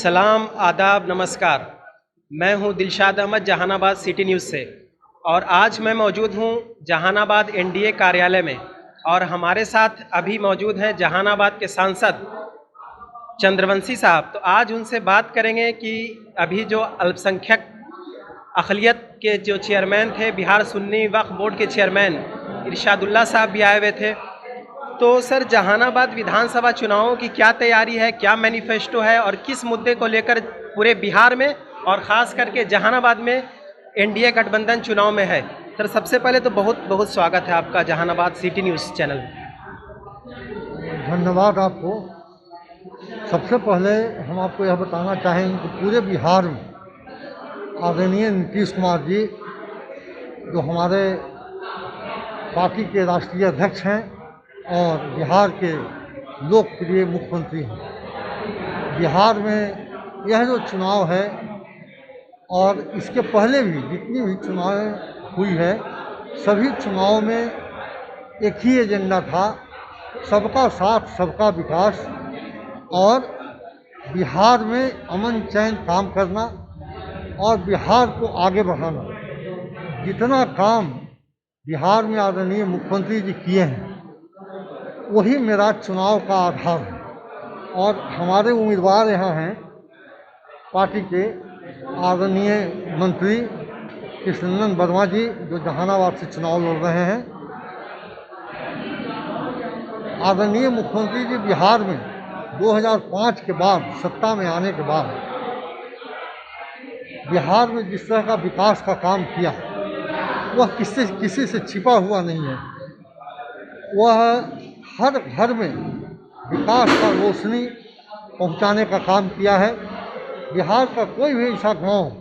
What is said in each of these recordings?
सलाम, आदाब, नमस्कार। मैं हूं दिलशाद अहमद जहानाबाद सिटी न्यूज़ से और आज मैं मौजूद हूं जहानाबाद एनडीए कार्यालय में और हमारे साथ अभी मौजूद हैं जहानाबाद के सांसद चंद्रवंशी साहब। तो आज उनसे बात करेंगे कि अभी जो अल्पसंख्यक अक़लियत के जो चेयरमैन थे, बिहार सुन्नी वक्फ बोर्ड के चेयरमैन इरशादुल्लाह साहब भी आए हुए थे। तो सर, जहानाबाद विधानसभा चुनावों की क्या तैयारी है, क्या मैनिफेस्टो है और किस मुद्दे को लेकर पूरे बिहार में और ख़ास करके जहानाबाद में एनडीए गठबंधन चुनाव में है? सर, सबसे पहले तो बहुत बहुत स्वागत है आपका जहानाबाद सिटी न्यूज़ चैनल में। धन्यवाद आपको। सबसे पहले हम आपको यह बताना चाहेंगे कि पूरे बिहार में आदरणीय नीतीश कुमार जी, जो हमारे पार्टी के राष्ट्रीय अध्यक्ष हैं और बिहार के लोकप्रिय मुख्यमंत्री हैं, बिहार में यह जो चुनाव है और इसके पहले भी जितनी भी चुनाव हुई है, सभी चुनाव में एक ही एजेंडा था, सबका साथ सबका विकास और बिहार में अमन चैन काम करना और बिहार को आगे बढ़ाना। जितना काम बिहार में आदरणीय मुख्यमंत्री जी किए हैं, वही मेरा चुनाव का आधार है। और हमारे उम्मीदवार यहाँ हैं पार्टी के आदरणीय मंत्री कृष्णनंदन वर्मा जी, जो जहानाबाद से चुनाव लड़ रहे हैं। आदरणीय मुख्यमंत्री जी बिहार में 2005 के बाद सत्ता में आने के बाद बिहार में जिस तरह का विकास का काम किया, वह किसी से छिपा हुआ नहीं है। वह हर घर में विकास का रोशनी पहुंचाने का काम किया है। बिहार का कोई भी ऐसा गांव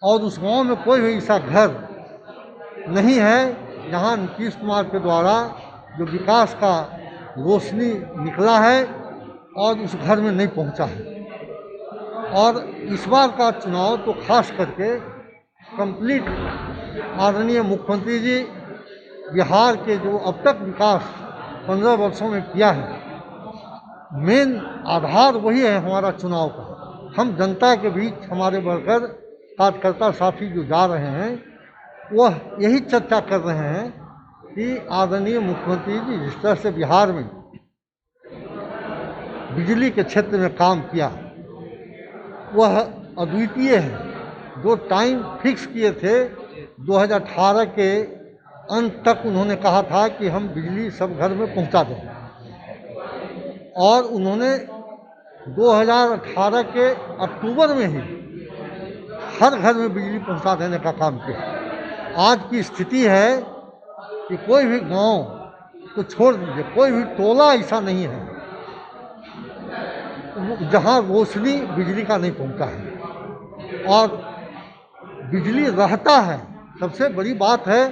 और उस गांव में कोई भी ऐसा घर नहीं है जहां नीतीश कुमार के द्वारा जो विकास का रोशनी निकला है और उस घर में नहीं पहुंचा है। और इस बार का चुनाव तो खास करके कंप्लीट आदरणीय मुख्यमंत्री जी बिहार के जो अब तक विकास 15 वर्षों में किया है, मेन आधार वही है हमारा चुनाव का। हम जनता के बीच हमारे वर्कर कार्यकर्ता साथी जो जा रहे हैं, वह यही चर्चा कर रहे हैं कि आदरणीय मुख्यमंत्री जी जिस तरह से बिहार में बिजली के क्षेत्र में काम किया, वह अद्वितीय है। जो टाइम फिक्स किए थे 2018 के अंत तक, उन्होंने कहा था कि हम बिजली सब घर में पहुंचा दें, और उन्होंने 2018 के अक्टूबर में ही हर घर में बिजली पहुंचा देने का काम किया। आज की स्थिति है कि कोई भी गांव तो छोड़ दीजिए, कोई भी टोला ऐसा नहीं है जहां रोशनी बिजली का नहीं पहुंचा है। और बिजली रहता है, सबसे बड़ी बात है।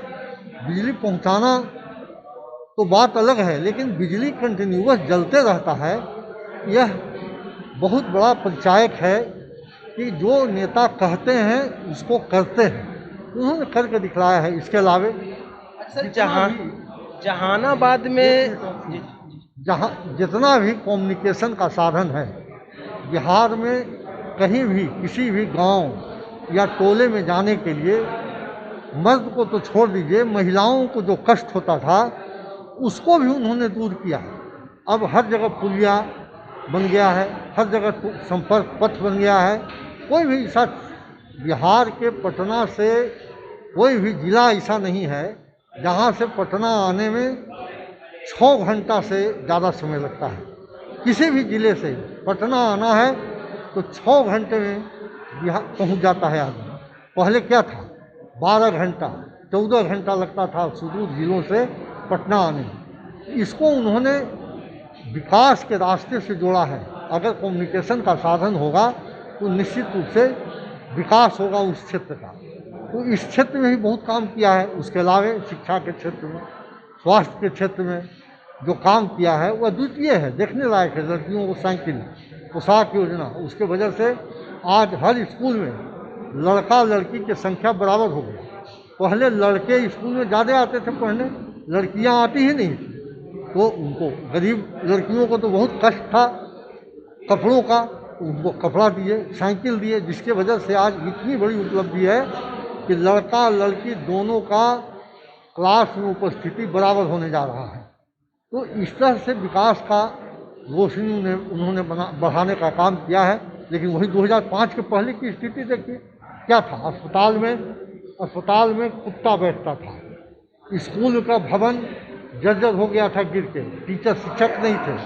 बिजली पहुंचाना तो बात अलग है, लेकिन बिजली कंटिन्यूअस जलते रहता है। यह बहुत बड़ा परिचायक है कि जो नेता कहते हैं उसको करते हैं। उन्होंने करके दिखलाया है। इसके अलावा सर, जहानाबाद में जहाँ जितना भी कम्युनिकेशन का साधन है बिहार में, कहीं भी किसी भी गांव या टोले में जाने के लिए मर्द को तो छोड़ दीजिए, महिलाओं को जो कष्ट होता था उसको भी उन्होंने दूर किया। अब हर जगह पुलिया बन गया है, हर जगह संपर्क पथ बन गया है। कोई भी ऐसा बिहार के पटना से कोई भी ज़िला ऐसा नहीं है जहाँ से पटना आने में 6 घंटा से ज़्यादा समय लगता है। किसी भी ज़िले से पटना आना है तो 6 घंटे में बिहार पहुँच जाता है आदमी। पहले क्या था, 12 घंटा 14 घंटा लगता था सुदूर ज़िलों से पटना आने में। इसको उन्होंने विकास के रास्ते से जोड़ा है। अगर कम्युनिकेशन का साधन होगा तो निश्चित रूप से विकास होगा उस क्षेत्र का। तो इस क्षेत्र में भी बहुत काम किया है। उसके अलावा शिक्षा के क्षेत्र में, स्वास्थ्य के क्षेत्र में जो काम किया है वह द्वितीय है, देखने लायक है। लड़कियों को साइकिल, पोशाक योजना, उसके वजह से आज हर स्कूल में लड़का लड़की की संख्या बराबर हो गई। पहले लड़के स्कूल में ज़्यादा आते थे पढ़ने, लड़कियां आती ही नहीं थी। तो उनको, गरीब लड़कियों को तो बहुत कष्ट था कपड़ों का, उनको कपड़ा दिए, साइकिल दिए, जिसके वजह से आज इतनी बड़ी उपलब्धि है कि लड़का लड़की दोनों का क्लास में उपस्थिति बराबर होने जा रहा है। तो इस तरह से विकास का रोशनी उन्होंने बढ़ाने का काम किया है। लेकिन वही 2005 के पहले की स्थिति देखिए क्या था। अस्पताल में कुत्ता बैठता था, स्कूल का भवन जर्जर हो गया था गिर के, टीचर शिक्षक नहीं थे।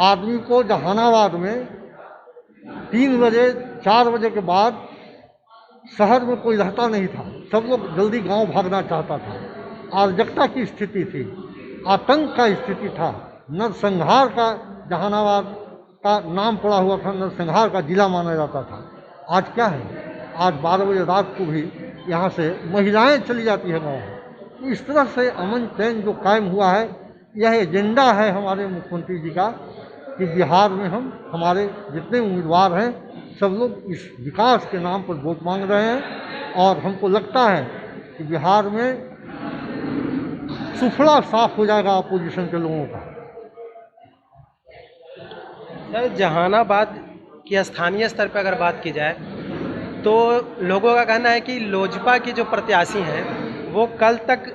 आदमी को जहानाबाद में 3 बजे 4 बजे के बाद शहर में कोई रहता नहीं था, सब लोग जल्दी गांव भागना चाहता था। अराजकता की स्थिति थी, आतंक का स्थिति था, नरसंहार का जहानाबाद का नाम पड़ा हुआ था, नरसंहार का जिला माना जाता था। आज क्या है, आज 12 बजे रात को भी यहाँ से महिलाएं चली जाती है गाँव में। इस तरह से अमन चैन जो कायम हुआ है, यह एजेंडा है हमारे मुख्यमंत्री जी का कि बिहार में हमारे जितने उम्मीदवार हैं सब लोग इस विकास के नाम पर वोट मांग रहे हैं। और हमको लगता है कि बिहार में सुफड़ा साफ हो जाएगा अपोजिशन के लोगों का। सर, जहानाबाद की स्थानीय स्तर पर अगर बात की जाए तो लोगों का कहना है कि लोजपा की जो प्रत्याशी हैं वो कल तक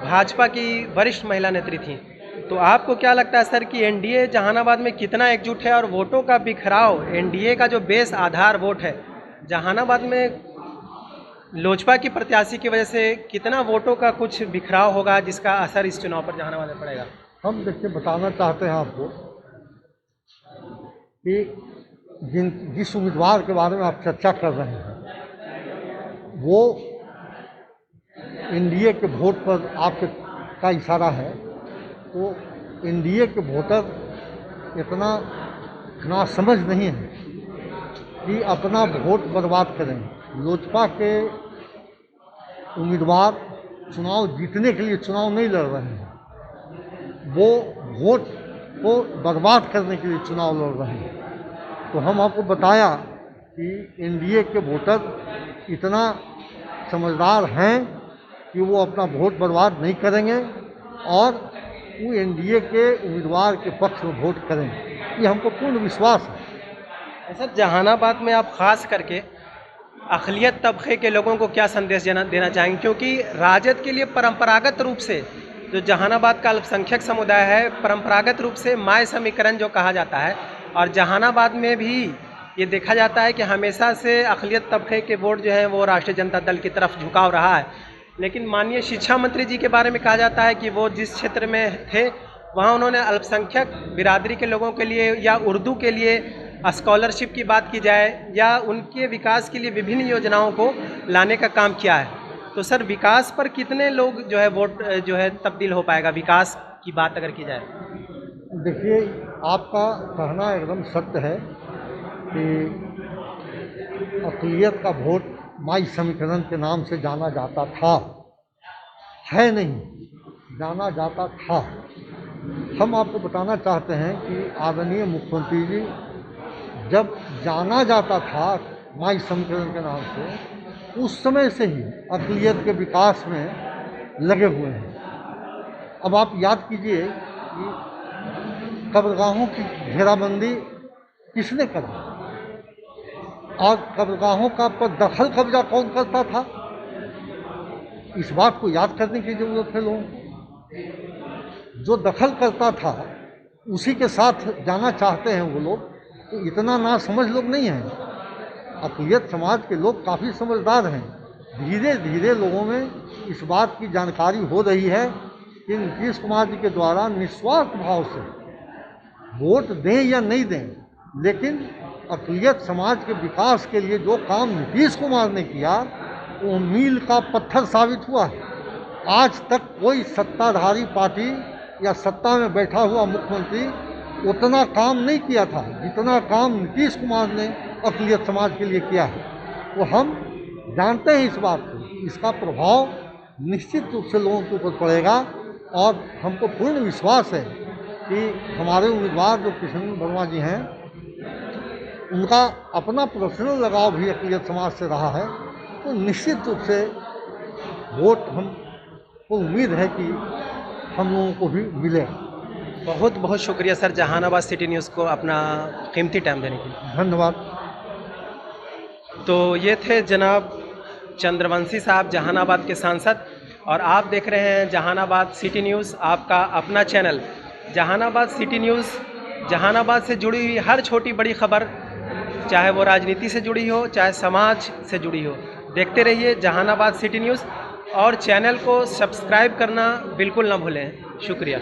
भाजपा की वरिष्ठ महिला नेत्री थी। तो आपको क्या लगता है सर कि एनडीए जहानाबाद में कितना एकजुट है और वोटों का बिखराव, एनडीए का जो बेस आधार वोट है जहानाबाद में लोजपा की प्रत्याशी की वजह से कितना वोटों का कुछ बिखराव होगा जिसका असर इस चुनाव पर जहानाबाद में पड़ेगा? हम देखिए बताना चाहते हैं आपको कि जिस उम्मीदवार के बारे में आप चर्चा कर रहे हैं वो एनडीए के वोट पर आपके का इशारा है। तो एनडीए के वोटर इतना नासमझ नहीं है कि अपना वोट बर्बाद करें। लोजपा के उम्मीदवार चुनाव जीतने के लिए चुनाव नहीं लड़ रहे हैं, वो वोट को बर्बाद करने के लिए चुनाव लड़ रहे हैं। तो हम आपको बताया कि एनडीए के वोटर इतना समझदार हैं कि वो अपना वोट बर्बाद नहीं करेंगे और वो एनडीए के उम्मीदवार के पक्ष में वोट करेंगे, ये हमको पूर्ण विश्वास है। सर, जहानाबाद में आप खास करके अक़लियत तबके के लोगों को क्या संदेश देना चाहेंगे? क्योंकि राजद के लिए परंपरागत रूप से जो जहानाबाद का अल्पसंख्यक समुदाय है, परंपरागत रूप से माय समीकरण जो कहा जाता है, और जहानाबाद में भी ये देखा जाता है कि हमेशा से अक़लियत तबके के वोट जो हैं वो राष्ट्रीय जनता दल की तरफ झुकाव रहा है। लेकिन माननीय शिक्षा मंत्री जी के बारे में कहा जाता है कि वो जिस क्षेत्र में थे वहाँ उन्होंने अल्पसंख्यक बिरादरी के लोगों के लिए या उर्दू के लिए स्कॉलरशिप की बात की जाए या उनके विकास के लिए विभिन्न योजनाओं को लाने का काम किया है। तो सर, विकास पर कितने लोग जो है वोट जो है तब्दील हो पाएगा, विकास की बात अगर की जाए? देखिए, आपका कहना एकदम सत्य है कि अक़लियत का वोट माई समीकरण के नाम से जाना जाता था, है नहीं, जाना जाता था। हम आपको बताना चाहते हैं कि आदरणीय मुख्यमंत्री जी जब जाना जाता था माई समीकरण के नाम से, उस समय से ही अक़लियत के विकास में लगे हुए हैं। अब आप याद कीजिए कि कब्रगाहों की घेराबंदी किसने करा और कब्रगाहों का पर दखल कब्जा कौन करता था, इस बात को याद करने की ज़रूरत है लोगों को। जो दखल करता था उसी के साथ जाना चाहते हैं वो लोग, तो इतना ना समझ लोग नहीं हैं। अक़लियत समाज के लोग काफ़ी समझदार हैं। धीरे धीरे लोगों में इस बात की जानकारी हो रही है कि नीतीश कुमार जी के द्वारा निस्वार्थ भाव से वोट दें या नहीं दें, लेकिन अक़लियत समाज के विकास के लिए जो काम नीतीश कुमार ने किया वो मील का पत्थर साबित हुआ है। आज तक कोई सत्ताधारी पार्टी या सत्ता में बैठा हुआ मुख्यमंत्री उतना काम नहीं किया था जितना काम नीतीश कुमार ने अक़लियत समाज के लिए किया है। वो हम जानते हैं इस बात को, इसका प्रभाव निश्चित रूप से लोगों के ऊपर पड़ेगा और हमको पूर्ण विश्वास है कि हमारे उम्मीदवार जो किशन वर्मा जी हैं उनका अपना पर्सनल लगाव भी अक़लियत समाज से रहा है। तो निश्चित रूप से वोट हमको उम्मीद है कि हम लोगों को भी मिलेगा। बहुत बहुत शुक्रिया सर जहानाबाद सिटी न्यूज़ को अपना कीमती टाइम देने के लिए। धन्यवाद। तो ये थे जनाब चंद्रवंशी साहब जहानाबाद के सांसद, और आप देख रहे हैं जहानाबाद सिटी न्यूज़, आपका अपना channel Jehanabad city news. Jehanabad से जुड़ी हुई हर छोटी बड़ी खबर, चाहे वो राजनीति से जुड़ी हो, चाहे समाज से जुड़ी हो, देखते रहिए जहानाबाद सिटी न्यूज़, और चैनल को सब्सक्राइब करना बिल्कुल ना भूलें। शुक्रिया।